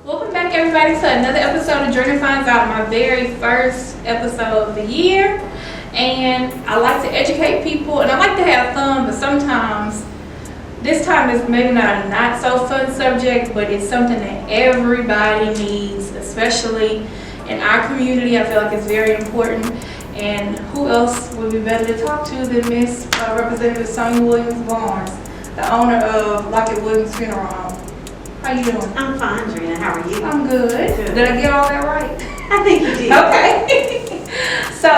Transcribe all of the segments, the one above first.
Welcome back, everybody, to another episode of Drena Finds Out, my very first episode of the year. And I like to educate people, and I like to have fun, but sometimes this time is maybe not so fun subject, but it's something that everybody needs, especially in our community. I feel like it's very important. And who else would be better to talk to than Miss Representative Sonya Williams-Barnes, the owner of Lopi Williams Funeral Home. How you doing? I'm fine, Drena. How are you? I'm good. Did I get all that right? I think you did. Okay. So,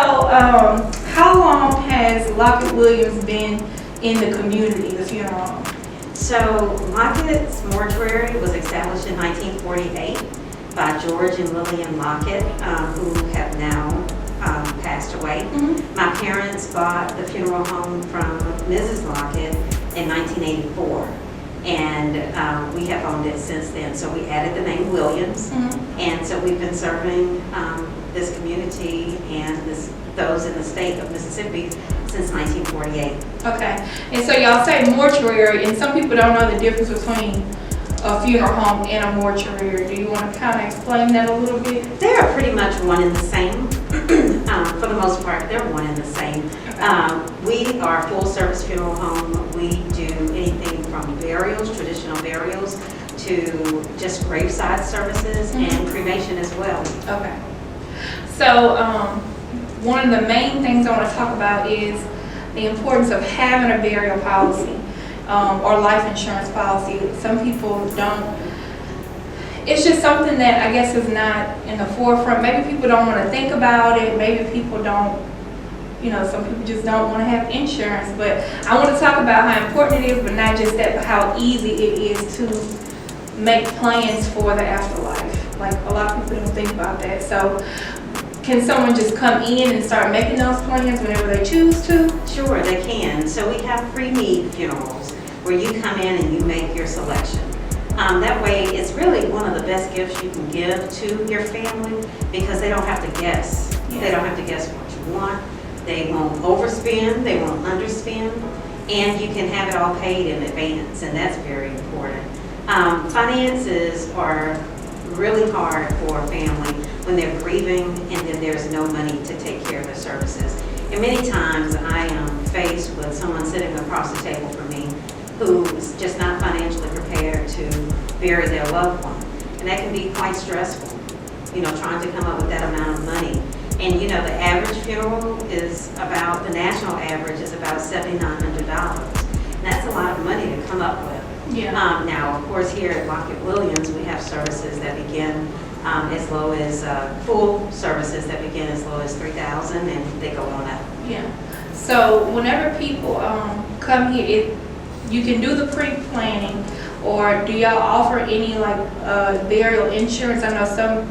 how long has Lopi Williams been in the community, the funeral home? So, Lockett's Mortuary was established in 1948 by George and Lillian Lockett, who have now passed away. Mm-hmm. My parents bought the funeral home from Mrs. Lockett in 1984. And we have owned it since then. So we added the name Williams. Mm-hmm. And so we've been serving this community and those in the state of Mississippi since 1948. Okay. And so y'all say mortuary, and some people don't know the difference between a funeral home and a mortuary. Do you want to kind of explain that a little bit? They are pretty much one and the same. For the most part, they're one and the same. Okay. We are a full-service funeral home. We do anything from burials, traditional burials, to just graveside services. Mm-hmm. And cremation as well. Okay. So one of the main things I want to talk about is the importance of having a burial policy or life insurance policy. Some people don't. It's just something that I guess is not in the forefront. Maybe people don't want to think about it. Maybe people don't, some people just don't want to have insurance. But I want to talk about how important it is, but not just that, but how easy it is to make plans for the afterlife. Like, a lot of people don't think about that. So can someone just come in and start making those plans whenever they choose to? Sure, they can. So we have pre-need funerals where you come in and you make your selection. That way, it's really one of the best gifts you can give to your family because they don't have to guess. Yeah. They don't have to guess what you want. They won't overspend. They won't underspend. And you can have it all paid in advance, and that's very important. Finances are really hard for a family when they're grieving and then there's no money to take care of the services. And many times I am faced with someone sitting across the table from me who's just not financially prepared to bury their loved one. And that can be quite stressful, trying to come up with that amount of money. And the average funeral is the national average is about $7,900. And that's a lot of money to come up with. Yeah. Now, of course, here at Lopi Williams, we have services that begin as low as full services that begin as low as $3,000, and they go on up. Yeah. So whenever people come here, you can do the pre-planning, or do y'all offer any burial insurance? I know some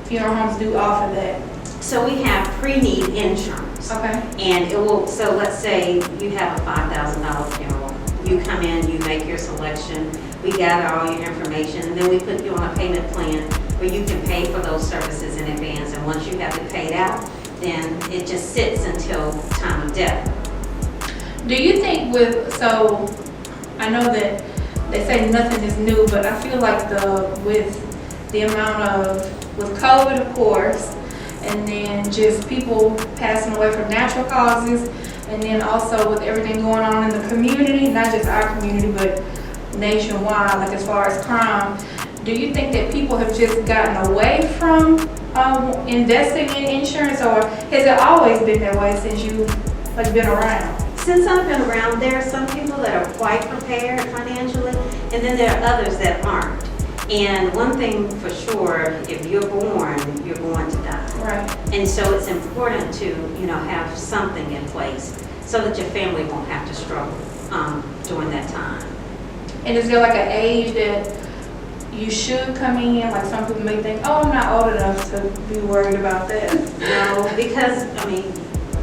funeral homes do offer that. So we have pre-need insurance. Okay. And it will. So let's say you have a $5,000 funeral. You come in, you make your selection. We gather all your information, and then we put you on a payment plan where you can pay for those services in advance. And once you have it paid out, then it just sits until time of death. Do you think I know that they say nothing is new, but I feel like with COVID, of course, and then just people passing away from natural causes, and then also with everything going on in the community, not just our community, but nationwide, like as far as crime, do you think that people have just gotten away from investing in insurance, or has it always been that way since you've been around? Since I've been around, there are some people that are quite prepared financially, and then there are others that aren't. And one thing for sure, if you're born, you're going to die. Right. And so it's important to, have something in place so that your family won't have to struggle during that time. And is there an age that you should come in? Like some people may think, I'm not old enough to be worried about that. No, because,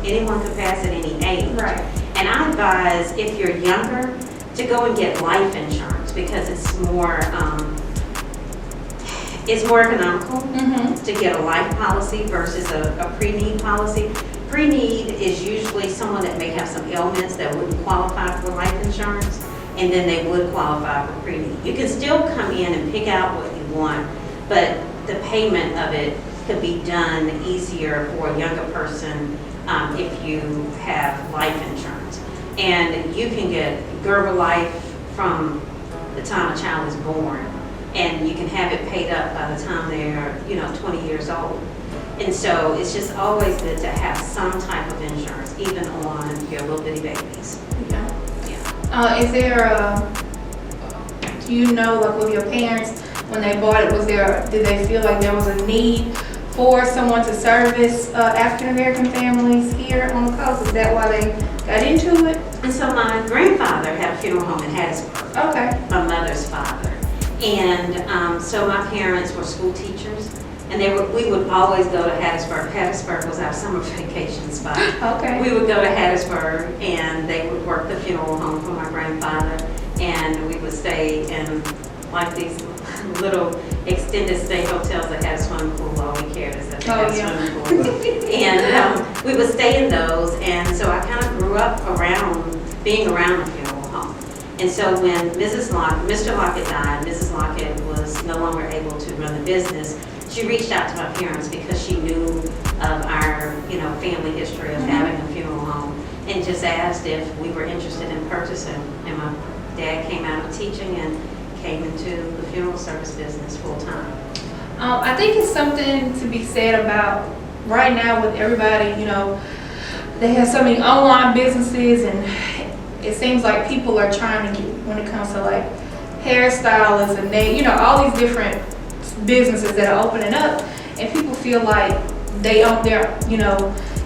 anyone could pass at any age. Right. And I advise, if you're younger, to go and get life insurance because it's more economical to get a life policy versus a pre-need policy. Pre-need is usually someone that may have some ailments that wouldn't qualify for life insurance, and then they would qualify for pre-need. You can still come in and pick out what you want, but the payment of it could be done easier for a younger person if you have life insurance. And you can get Gerber Life from the time a child is born, and you can have it paid up by the time they're 20 years old. And so it's just always good to have some type of insurance, even on your little bitty babies. Yeah. Is there do you know, like with your parents, when they bought it, did they feel like there was a need for someone to service African American families here on the coast? Is that why they got into it? And so my grandfather had a funeral home in Hattiesburg. Okay. My mother's father. And so my parents were school teachers, and we would always go to Hattiesburg. Hattiesburg was our summer vacation spot. Okay. We would go to Hattiesburg, and they would work the funeral home for my grandfather, and we would stay in like these little extended stay hotels that had a swimming pool. All we cared is that they had a swimming pool. And we would stay in those, and so I kind of grew up being around the funeral home. And so when Mr. Lockett died, Mrs. Lockett was no longer able to run the business. She reached out to my parents because she knew of our, family history of having a funeral home, and just asked if we were interested in purchasing. And my dad came out of teaching and came into the funeral service business full time. I think it's something to be said about right now with everybody, they have so many online businesses, and it seems like people are trying to get, when it comes to like hairstylists and all these different businesses that are opening up, and people feel like they own their,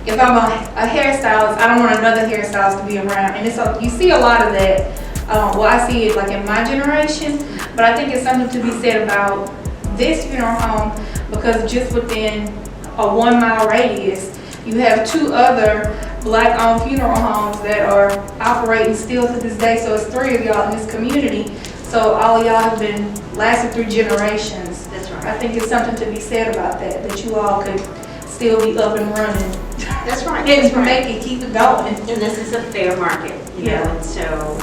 if I'm a hairstylist, I don't want another hairstylist to be around. And you see a lot of that. I see it like in my generation, but I think it's something to be said about this funeral home, because just within a 1 mile radius, you have 2 other Black-owned funeral homes that are operating still to this day. So it's 3 of y'all in this community. So all of y'all have been lasted through generations. That's right. I think it's something to be said about that you all could still be up and running. That's right. And make it, keep it going. And this is a fair market, Yeah. And so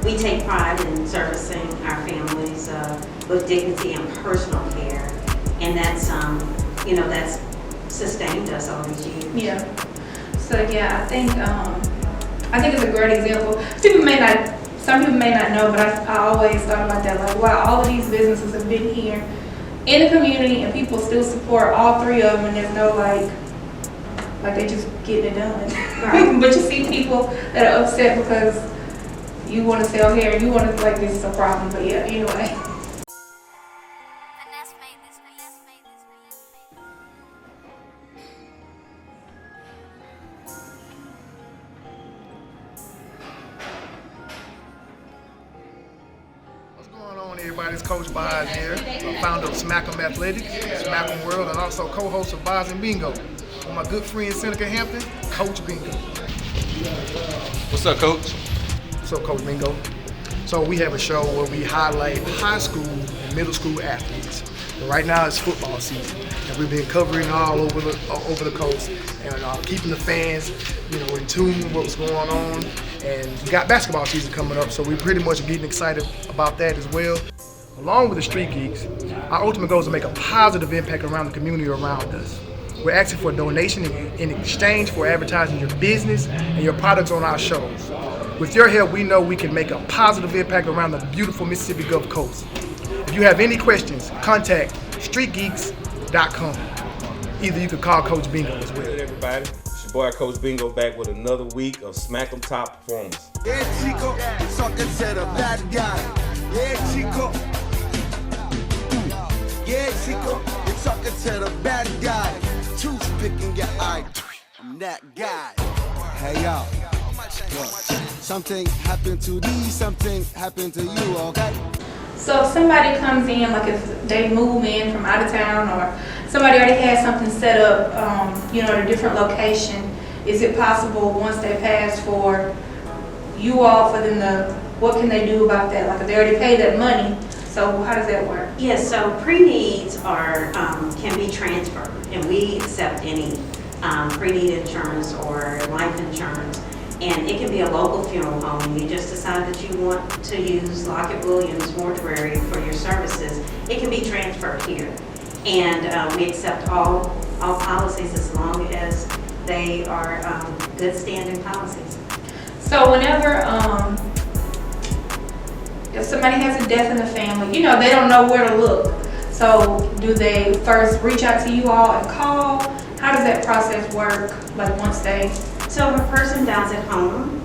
we take pride in servicing our families with dignity and personal care, and that's that's sustained us all these years. Yeah. So yeah, I think it's a great example. Some people may not know, but I always thought about that. Like, wow, all of these businesses have been here in the community, and people still support all 3 of them, and there's no like they just getting it done. Right. But you see people that are upset because you want to sell hair, you want to, like, this is a problem. But yeah, anyway. Everybody's Coach Boz here, founder of Smack'em Athletics, Smack'em World, and also co-host of Boz and Bingo. With my good friend Seneca Hampton, Coach Bingo. What's up, Coach? What's up, Coach Bingo? So we have a show where we highlight high school and middle school athletes. And right now it's football season, and we've been covering all over the coast and keeping the fans, in tune with what's going on. And we got basketball season coming up, so we're pretty much getting excited about that as well. Along with the Street Geeks, our ultimate goal is to make a positive impact around the community around us. We're asking for a donation in exchange for advertising your business and your products on our shows. With your help, we know we can make a positive impact around the beautiful Mississippi Gulf Coast. If you have any questions, contact streetgeeks.com. Either you could call Coach Bingo as well. Hey everybody, it's your boy Coach Bingo back with another week of Smack'em Top Performance. Yeah, Chico, talking to the bad guy. Yeah, Chico. Yeah, Chico, you're talking to the bad guy. Toothpick in your eye. I'm that guy. Hey, yo. Look, something happened to these, something happened to you, okay? So if somebody comes in, like if they move in from out of town, or somebody already has something set up, at a different location, is it possible once they pass for you all for them to, what can they do about that? Like if they already paid that money, so how does that work? Yes, so pre-needs can be transferred, and we accept any pre-need insurance or life insurance. And it can be a local funeral home. You just decide that you want to use Lockett Williams Mortuary for your services. It can be transferred here. And we accept all policies as long as they are good standing policies. So whenever, if somebody has a death in the family, you know, they don't know where to look. So do they first reach out to you all and call? How does that process work, like once they? So if a person dies at home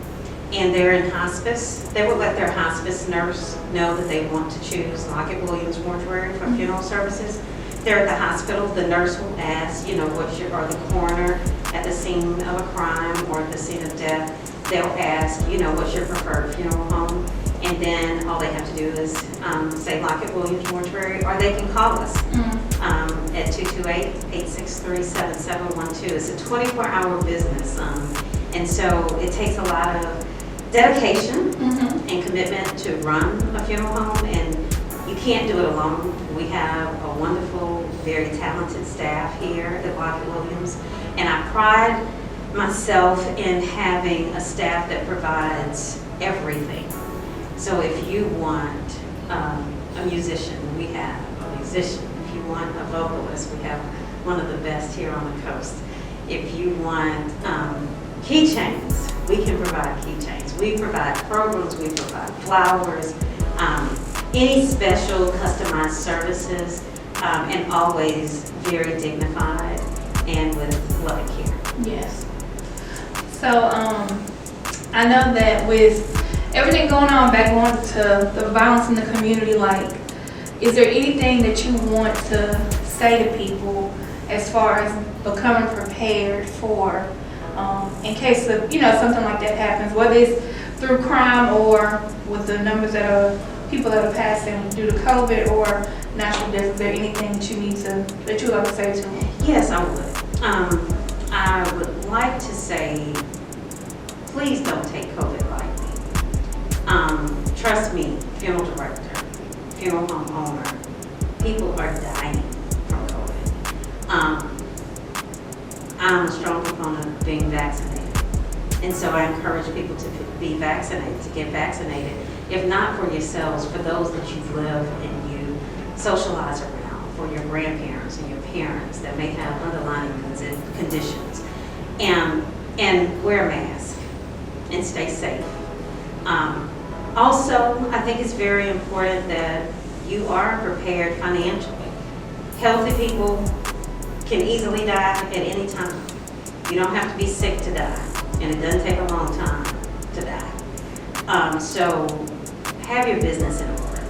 and they're in hospice, they will let their hospice nurse know that they want to choose Lockett Williams Mortuary for funeral services. They're at the hospital, the nurse will ask, you know, or the coroner at the scene of a crime or at the scene of death, they'll ask, you know, what's your preferred funeral home? And then all they have to do is say Lockett Williams Mortuary, or they can call us at 228-863-7712. It's a 24-hour business, and so it takes a lot of dedication and commitment to run a funeral home, and you can't do it alone. We have a wonderful, very talented staff here at Lockett Williams, and I pride myself in having a staff that provides everything. So if you want a musician, we have a musician. If you want a vocalist, we have one of the best here on the coast. If you want keychains, we can provide keychains. We provide programs, we provide flowers, any special customized services, and always very dignified and with loving care. Yes. So I know that with everything going on, back on to the violence in the community, like, is there anything that you want to say to people as far as becoming prepared for, in case of, you know, something like that happens, whether it's through crime or with the numbers that are people that are passing due to COVID or natural death? Is there anything that you that you would like to say to them? Yes, I would. I would like to say, please don't take COVID lightly. Trust me, funeral director, funeral home owner, people are dying from COVID. I'm a strong proponent of being vaccinated. And so I encourage people to be vaccinated, to get vaccinated. If not for yourselves, for those that you live and you socialize around, for your grandparents and your parents that may have underlying conditions. And wear a mask and stay safe. Also, I think it's very important that you are prepared financially. Healthy people can easily die at any time. You don't have to be sick to die, and it doesn't take a long time to die. So have your business in order.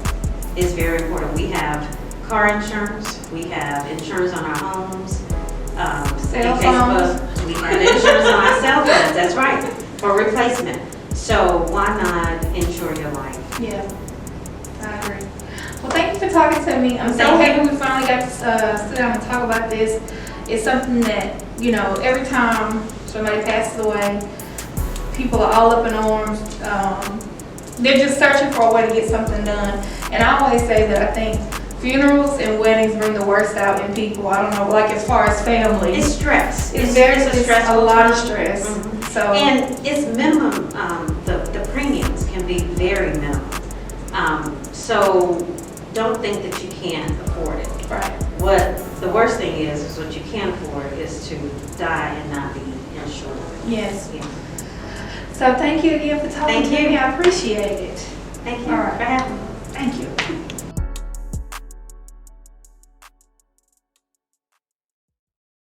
It's very important. We have car insurance, we have insurance on our homes, Cell phones. we have insurance on our cell phones, that's right, for replacement. So why not insure your life? Yeah, I agree. Well, thank you for talking to me. I'm so happy we finally got to sit down and talk about this. It's something that, you know, every time somebody passes away, people are all up in arms. They're just searching for a way to get something done. And I always say that I think funerals and weddings bring the worst out in people. I don't know, like as far as family. It's stress. It's stressful a lot of time. stress. Mhm. So And it's minimum, the premiums can be very minimal. So don't think that you can't afford it. right. What the worst thing is what you can't afford is to die and not be insured. Yes. Yeah. So thank you again for talking Thank to you. me. I appreciate it. Thank you All right. for having me.